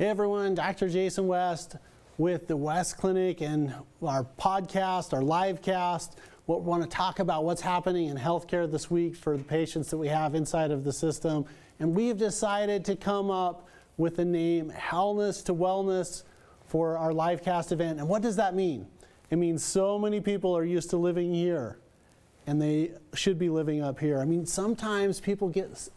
Hey everyone, Dr. Jason West with the West Clinic and our podcast, our live cast. We want to talk about what's happening in healthcare this week for the patients that we have inside of the system. And we've decided to come up with the name Hellness to Wellness for our live cast event. And what does that mean? It means so many people are used to living here and they should be living up here. I mean, sometimes people get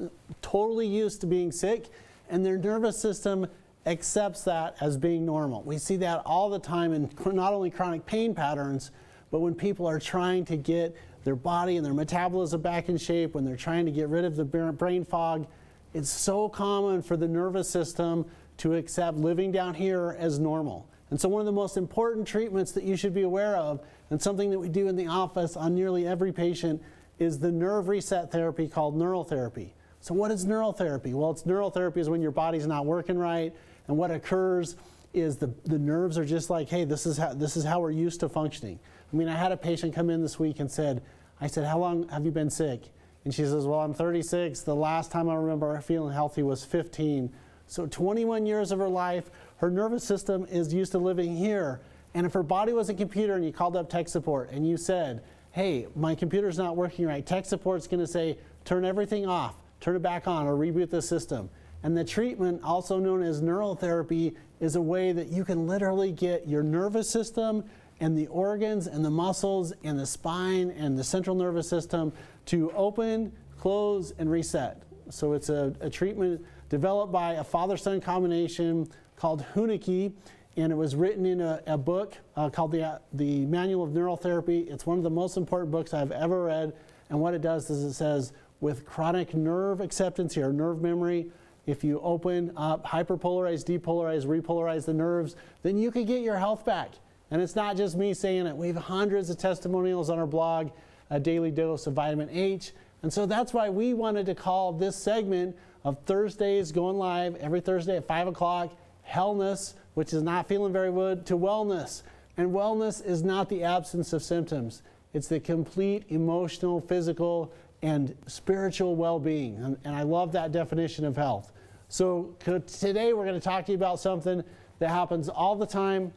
totally used to being sick and their nervous system accepts that as being normal. We see that all the time in not only chronic pain patterns, but when people are trying to get their body and their metabolism back in shape, when they're trying to get rid of the brain fog. It's so common for the nervous system to accept living down here as normal. And so one of the most important treatments that you should be aware of, and something that we do in the office on nearly every patient, is the nerve reset therapy called neural therapy. So what is neural therapy? Well, it's neural therapy is when your body's not working right, and what occurs is the nerves are just like, hey, this is how we're used to functioning. I mean, I had a patient come in this week and I said, how long have you been sick? And she says, well, I'm 36. The last time I remember feeling healthy was 15. So 21 years of her life, her nervous system is used to living here. And if her body was a computer and you called up tech support and you said, hey, my computer's not working right, tech support's gonna say, turn everything off, turn it back on, or reboot the system. And the treatment, also known as neural therapy, is a way that you can literally get your nervous system and the organs and the muscles and the spine and the central nervous system to open, close, and reset. So it's a treatment developed by a father-son combination called Hunicky, and it was written in a book called the Manual of Neural Therapy. It's one of the most important books I've ever read, and what it does is it says, with chronic nerve acceptance here, nerve memory, if you open up, hyperpolarize, depolarize, repolarize the nerves, then you can get your health back. And it's not just me saying it. We have hundreds of testimonials on our blog, A Daily Dose of Vitamin H. And so that's why we wanted to call this segment of Thursdays going live every Thursday at 5 o'clock, Hellness, which is not feeling very good, to Wellness. And wellness is not the absence of symptoms. It's the complete emotional, physical, and spiritual well-being. And I love that definition of health. So today we're going to talk to you about something that happens all the time.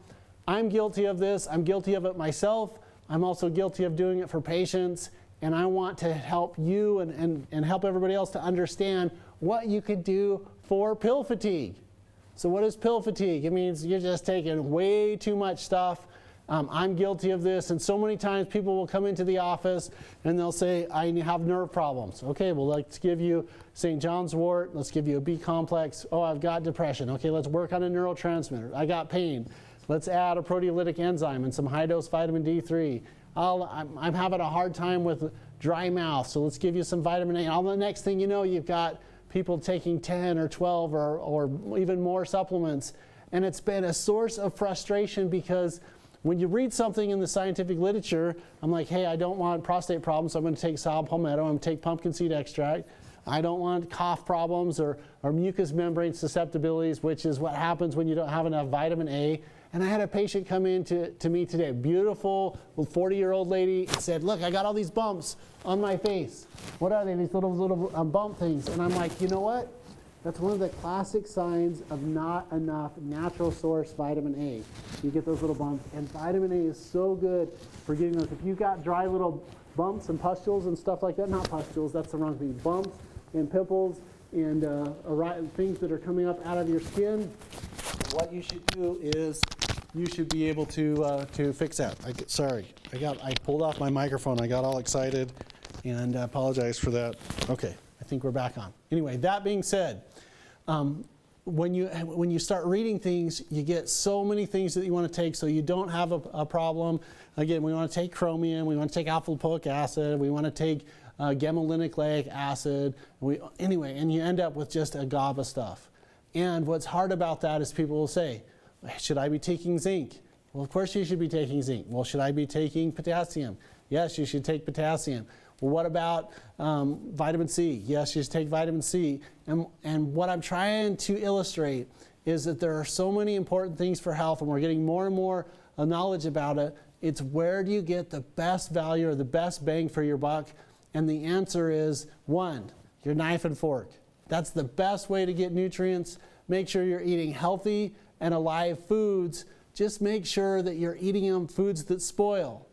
I'm guilty of this. I'm guilty of it myself. I'm also guilty of doing it for patients. And I want to help you and help everybody else to understand what you could do for pill fatigue. So what is pill fatigue? It means you're just taking way too much stuff. I'm guilty of this, and so many times people will come into the office and they'll say, I have nerve problems. Okay, well, let's give you St. John's wort, let's give you a B complex. Oh, I've got depression. Okay, let's work on a neurotransmitter. I got pain. Let's add a proteolytic enzyme and some high-dose vitamin D3. I'm having a hard time with dry mouth, so let's give you some vitamin A. All the next thing you know, you've got people taking 10 or 12 or even more supplements, and it's been a source of frustration because when you read something in the scientific literature, I'm like, hey, I don't want prostate problems, so I'm going to take saw palmetto, I'm going to take pumpkin seed extract. I don't want cough problems or mucous membrane susceptibilities, which is what happens when you don't have enough vitamin A. And I had a patient come in to me today, beautiful 40-year-old lady, said, look, I got all these bumps on my face. What are they, these little bump things? And I'm like, you know what? That's one of the classic signs of not enough natural source vitamin A. You get those little bumps, and vitamin A is so good for getting those. If you've got dry little bumps and pustules and stuff like that, not pustules, that's the wrong thing, bumps and pimples and things that are coming up out of your skin, what you should do is you should be able to fix that. I pulled off my microphone. I got all excited, and I apologize for that. Okay, I think we're back on. Anyway, that being said, when you start reading things, you get so many things that you want to take so you don't have a problem. Again, we want to take chromium, we want to take alpha lipoic acid, we want to take gamma-linolenic acid. Anyway, and you end up with just a gob of stuff. And what's hard about that is people will say, should I be taking zinc? Well, of course you should be taking zinc. Well, should I be taking potassium? Yes, you should take potassium. Well, what about vitamin C? Yes, you should take vitamin C. And what I'm trying to illustrate is that there are so many important things for health, and we're getting more and more knowledge about it. It's where do you get the best value or the best bang for your buck? And the answer is, one, your knife and fork. That's the best way to get nutrients. make sure you're eating healthy and alive foods. Just make sure that you're eating them foods that spoil.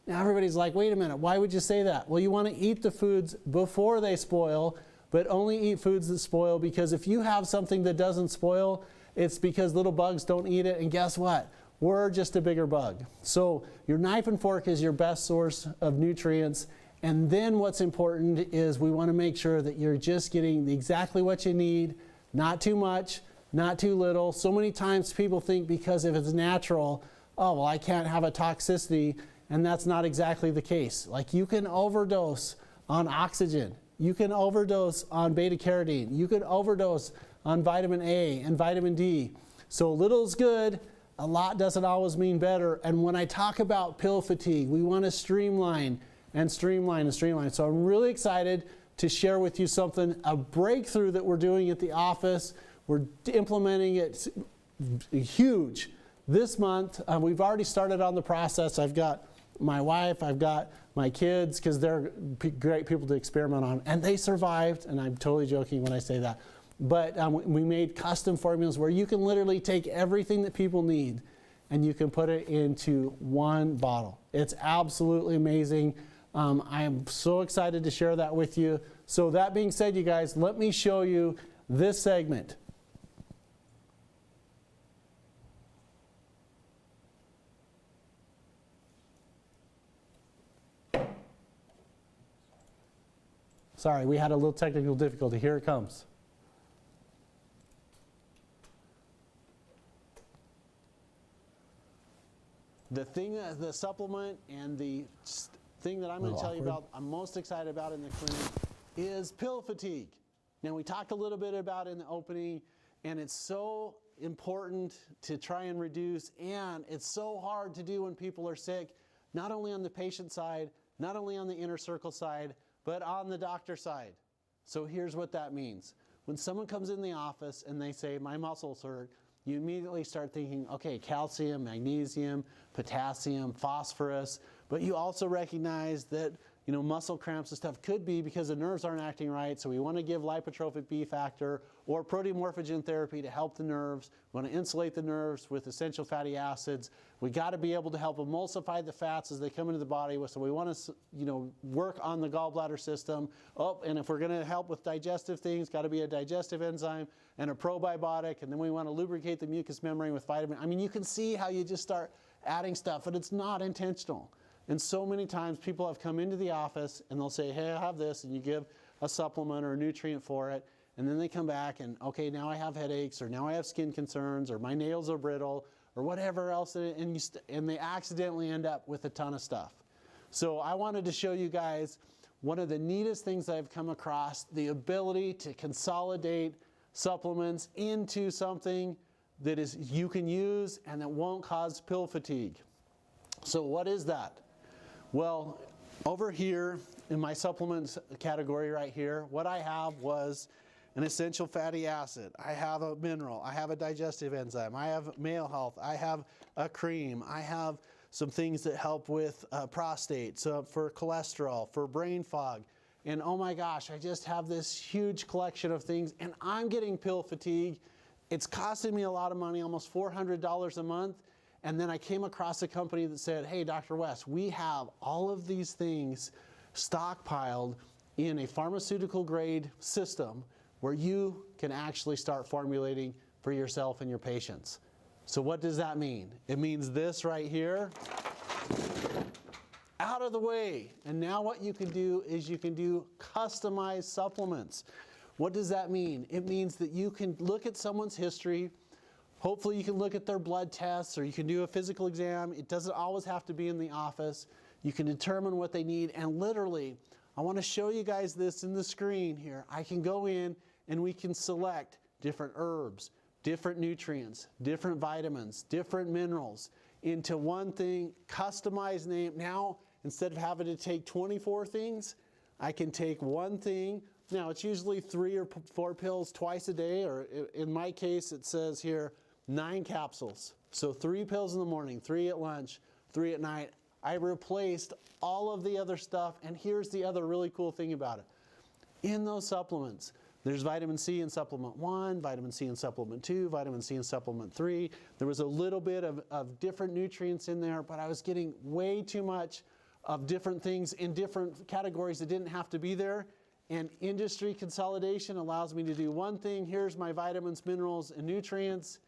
Now everybody's like, wait a minute, why would you say that? Well, you want to eat the foods before they spoil, but only eat foods that spoil, because if you have something that doesn't spoil, it's because little bugs don't eat it, and guess what? We're just a bigger bug. So your knife and fork is your best source of nutrients, and then what's important is we want to make sure that you're just getting exactly what you need, not too much, not too little. So many times people think because if it's natural, oh, well, I can't have a toxicity, and that's not exactly the case. Like, you can overdose on oxygen. You can overdose on beta carotene. You can overdose on vitamin A and vitamin D. So little is good. A lot doesn't always mean better. And when I talk about pill fatigue, we want to streamline and streamline and streamline. So I'm really excited to share with you something, a breakthrough that we're doing at the office. We're implementing it huge this month. We've already started on the process. I've got my wife, I've got my kids, because they're great people to experiment on, and they survived, and I'm totally joking when I say that. But we made custom formulas where you can literally take everything that people need and you can put it into one bottle. It's absolutely amazing. I am so excited to share that with you. So that being said, you guys, let me show you this segment. Sorry, we had a little technical difficulty. Here it comes. The supplement and the thing that I'm going to tell you about, I'm most excited about in the clinic, is pill fatigue. Now, we talked a little bit about it in the opening, and it's so important to try and reduce, and it's so hard to do when people are sick, not only on the patient side, not only on the inner circle side, but on the doctor side. So here's what that means. When someone comes in the office and they say, my muscles hurt, you immediately start thinking, okay, calcium, magnesium, potassium, phosphorus, but you also recognize that, you know, muscle cramps and stuff could be because the nerves aren't acting right, so we want to give lipotropic B factor or protein morphogen therapy to help the nerves. We want to insulate the nerves with essential fatty acids. We got to be able to help emulsify the fats as they come into the body, so we want to, you know, work on the gallbladder system. Oh, and if we're going to help with digestive things, got to be a digestive enzyme and a probiotic, and then we want to lubricate the mucous membrane with vitamin. I mean, you can see how you just start adding stuff, but it's not intentional. And so many times people have come into the office and they'll say, hey, I have this, and you give a supplement or a nutrient for it, and then they come back and, okay, now I have headaches, or now I have skin concerns, or my nails are brittle, or whatever else, and they accidentally end up with a ton of stuff. So I wanted to show you guys one of the neatest things I've come across, the ability to consolidate supplements into something that is you can use and that won't cause pill fatigue. So what is that? Well, over here in my supplements category right here, what I have was an essential fatty acid. I have a mineral. I have a digestive enzyme. I have male health. I have a cream. I have some things that help with prostate, so for cholesterol, for brain fog. And oh my gosh, I just have this huge collection of things, and I'm getting pill fatigue. It's costing me a lot of money, almost $400 a month. And then I came across a company that said, hey, Dr. West, we have all of these things stockpiled in a pharmaceutical grade system where you can actually start formulating for yourself and your patients. So what does that mean? It means this right here, out of the way. And now what you can do is you can do customized supplements. What does that mean? It means that you can look at someone's history. Hopefully you can look at their blood tests, or you can do a physical exam. It doesn't always have to be in the office. You can determine what they need, and literally, I want to show you guys this in the screen here. I can go in and we can select different herbs, different nutrients, different vitamins, different minerals into one thing, customized name. Now, instead of having to take 24 things, I can take one thing. Now, it's usually 3 or 4 pills twice a day, or in my case, it says here, 9 capsules. So 3 pills in the morning, 3 at lunch, 3 at night. I replaced all of the other stuff, and here's the other really cool thing about it. In those supplements, There's vitamin C in supplement 1, vitamin C in supplement 2, vitamin C in supplement 3. There was a little bit of different nutrients in there, but I was getting way too much of different things in different categories that didn't have to be there. And industry consolidation allows me to do one thing. Here's my vitamins, minerals, and nutrients.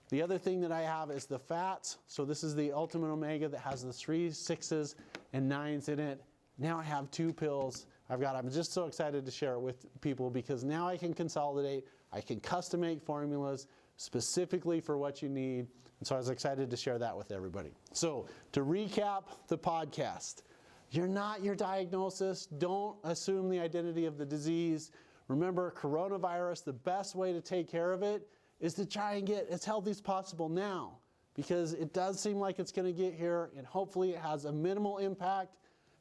The other thing that I have is the fats. So this is the Ultimate Omega that has the 3s, 6s, and 9s in it. Now I have 2 pills. I'm just so excited to share it with people because now I can consolidate. I can custom make formulas specifically for what you need. And so I was excited to share that with everybody. So to recap the podcast, you're not your diagnosis. Don't assume the identity of the disease. Remember, coronavirus, the best way to take care of it is to try and get as healthy as possible now, because it does seem like it's going to get here, and hopefully it has a minimal impact,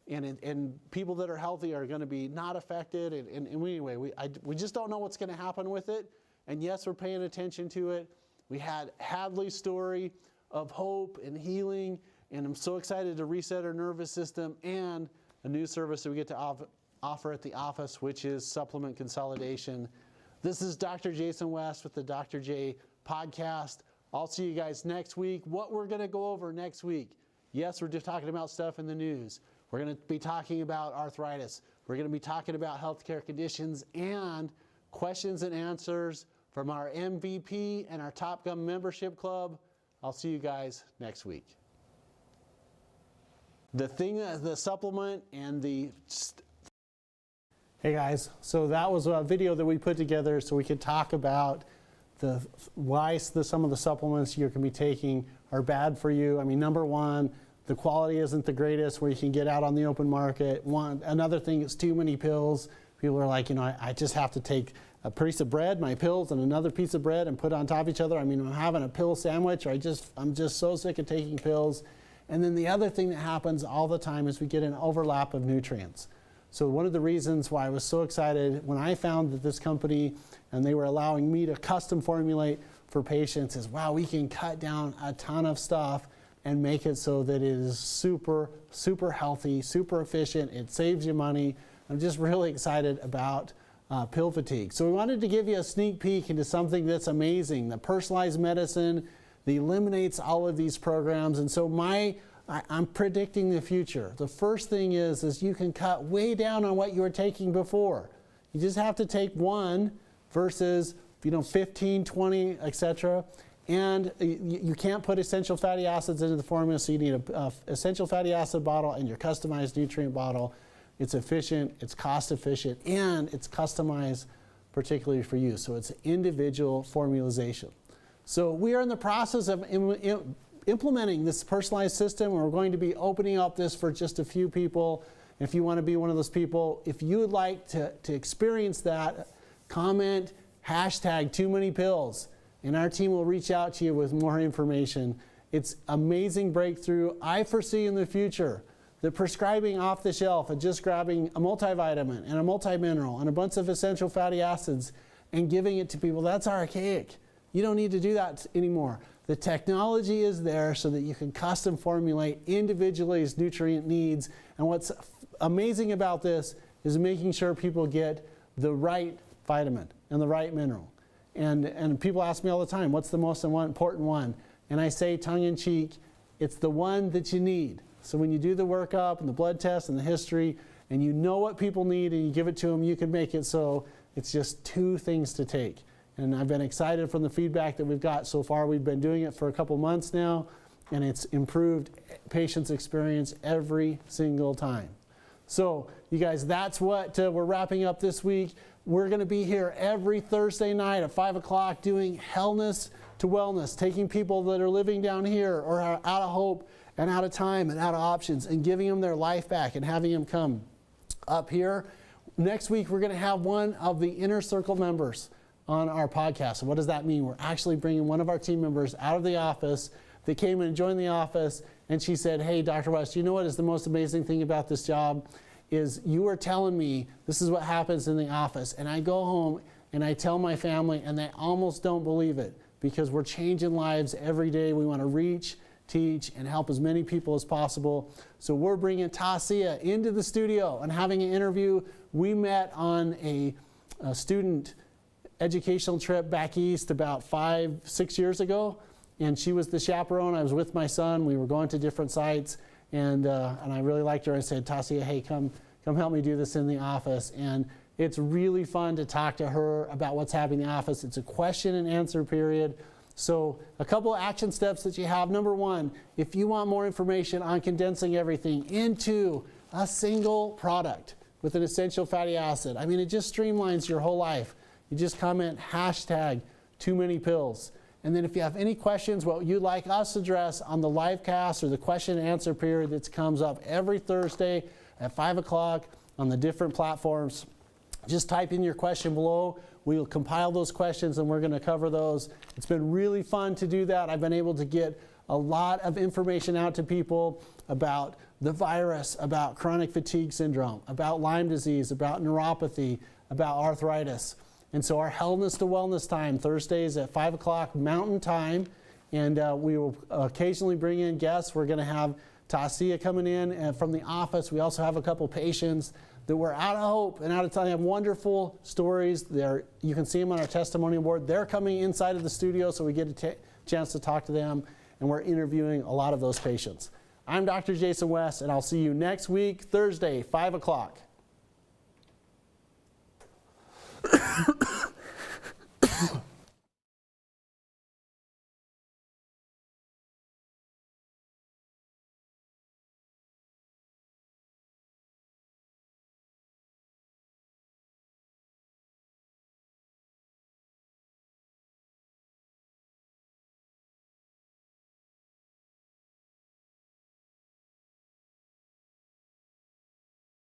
and people that are healthy are going to be not affected. And anyway, we just don't know what's going to happen with it. And yes, we're paying attention to it. We had Hadley's story of hope and healing, and I'm so excited to reset our nervous system, and a new service that we get to offer at the office, which is supplement consolidation. This is Dr. Jason West with the Dr. J podcast. I'll see you guys next week. What we're going to go over next week. Yes, we're just talking about stuff in the news. We're going to be talking about arthritis. We're going to be talking about healthcare conditions and questions and answers from our MVP and our Top Gun membership club. I'll see you guys next week. The supplement and the... Hey guys, so that was a video that we put together so we could talk about why some of the supplements you're going to be taking are bad for you. I mean, number one, the quality isn't the greatest where you can get out on the open market. Another thing is too many pills. People are like, I just have to take a piece of bread, my pills, and another piece of bread and put it on top of each other. I mean, I'm having a pill sandwich, or I'm just so sick of taking pills. And then the other thing that happens all the time is we get an overlap of nutrients. So one of the reasons why I was so excited when I found that this company and they were allowing me to custom formulate for patients is, wow, we can cut down a ton of stuff and make it so that it is super, super healthy, super efficient. It saves you money. I'm just really excited about pill fatigue. So we wanted to give you a sneak peek into something that's amazing, the personalized medicine that eliminates all of these programs. And so I'm predicting the future. The first thing is you can cut way down on what you were taking before. You just have to take one versus 15, 20, etc. And you can't put essential fatty acids into the formula, so you need a essential fatty acid bottle and your customized nutrient bottle. It's efficient, it's cost efficient, and it's customized particularly for you. So it's individual formulation. So we are in the process of implementing this personalized system, and we're going to be opening up this for just a few people. If you want to be one of those people, if you would like to experience that, comment #TooManyPills, and our team will reach out to you with more information. It's amazing breakthrough. I foresee in the future that prescribing off the shelf and just grabbing a multivitamin and a multimineral and a bunch of essential fatty acids and giving it to people, that's archaic. You don't need to do that anymore. The technology is there so that you can custom formulate individualized nutrient needs. And what's amazing about this is making sure people get the right vitamin and the right mineral. And people ask me all the time, what's the most important one? And I say tongue-in-cheek, it's the one that you need. So when you do the workup and the blood test and the history, and you know what people need and you give it to them, you can make it so it's just 2 things to take. And I've been excited from the feedback that we've got so far. We've been doing it for a couple months now, and it's improved patients' experience every single time. So you guys, that's what we're wrapping up this week. We're going to be here every Thursday night at 5 o'clock doing Hellness to Wellness, taking people that are living down here or are out of hope and out of time and out of options and giving them their life back and having them come up here. Next week, we're going to have one of the Inner Circle members on our podcast. So what does that mean? We're actually bringing one of our team members out of the office. They came and joined the office, and she said, hey, Dr. West, you know what is the most amazing thing about this job? Is you are telling me this is what happens in the office, and I go home and I tell my family, and they almost don't believe it, because we're changing lives every day. We want to reach, teach, and help as many people as possible. So we're bringing Tasia into the studio and having an interview. We met on a a student educational trip back east about 5-6 years ago, and she was the chaperone. I was with my son. We were going to different sites, and I really liked her. I said, Tasia, hey, come help me do this in the office. And it's really fun to talk to her about what's happening in the office. It's a question and answer period. So a couple of action steps that you have. Number one, if you want more information on condensing everything into a single product with an essential fatty acid, I mean, it just streamlines your whole life. You just comment #TooManyPills. And then if you have any questions, what you'd like us to address on the live cast or the question and answer period that comes up every Thursday at 5 o'clock on the different platforms, just type in your question below. We'll compile those questions and we're going to cover those. It's been really fun to do that. I've been able to get a lot of information out to people about the virus, about chronic fatigue syndrome, about Lyme disease, about neuropathy, about arthritis. And so our Healthness to Wellness time, Thursdays at 5 o'clock Mountain Time, and we will occasionally bring in guests. We're going to have Tasia coming in from the office. We also have a couple patients that were out of hope and out of time. They have wonderful stories. You can see them on our testimonial board. They're coming inside of the studio, so we get a chance to talk to them, and we're interviewing a lot of those patients. I'm Dr. Jason West, and I'll see you next week, Thursday, 5 o'clock.